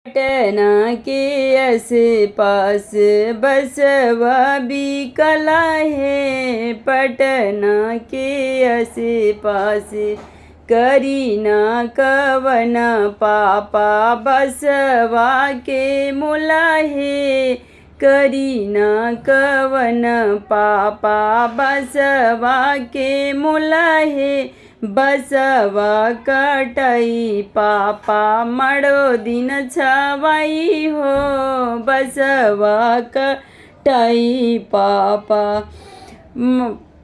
पटना के आस पास बसवा बिकला है। पटना के आस पास करीना कवन पापा बसवा के मोला है। करीना कवन पापा बसवा के मोला है। बसवा कटई पापा मड़ो दिन छवाई हो। बसवा कटई पापा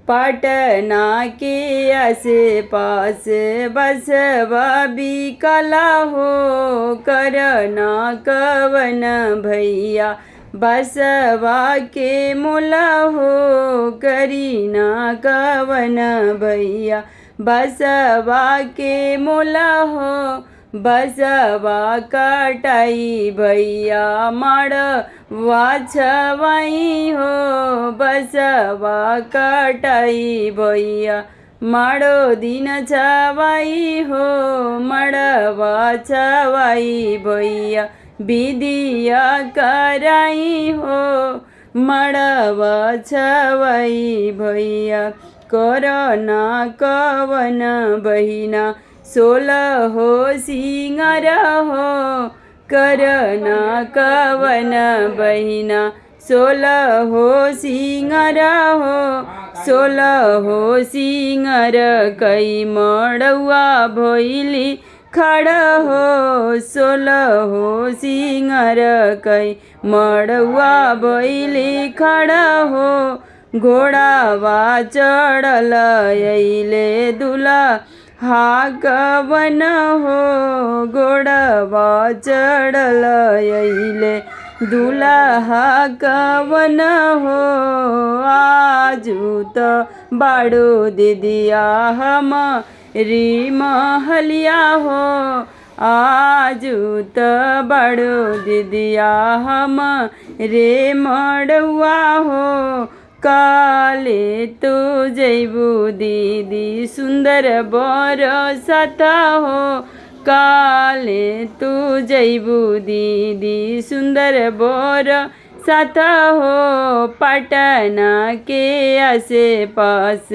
पटना के आस पास बसवा बिकला हो। करना कवन भैया बसवा के मोला हो। करीना कवन भैया बसवा के मोला हो। बसवा कटाई भैया मड़वा छवाई हो। बसवा कटाई भैया मड़ो दिन छवाई हो। मड़वा छवाई भैया विधिया कराई हो। मड़वा छवाई भैया करना कवन बहिना 16 हो सिंगार हो। करना कवन बहिना 16 हो सिंगार हो। 16 हो सिंगार कई मड़ुआ भैली खड़ हो। 16 हो सिंगार कई मड़ुआ भैली खड़ हो। घोड़ावा चढ़ल अइले दुल्हा कवन हो। घोड़ावा चढ़ल अइले दुल्हा कवन हो। आजू तो बाड़ो दीदिया हमारी महलिया हो। आजू तो बाड़ो दीदिया हमारे मड़ुआ हो। काले तो जैबू दीदी सुंदर बरसत हो। काले तो जैबू दीदी सुंदर बरसत हो। पटना के आस पास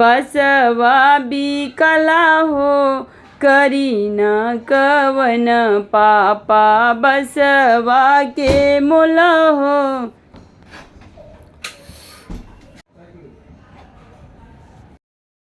बसवा बिकला हो। करीना कवन पापा बसवा के मोला हो।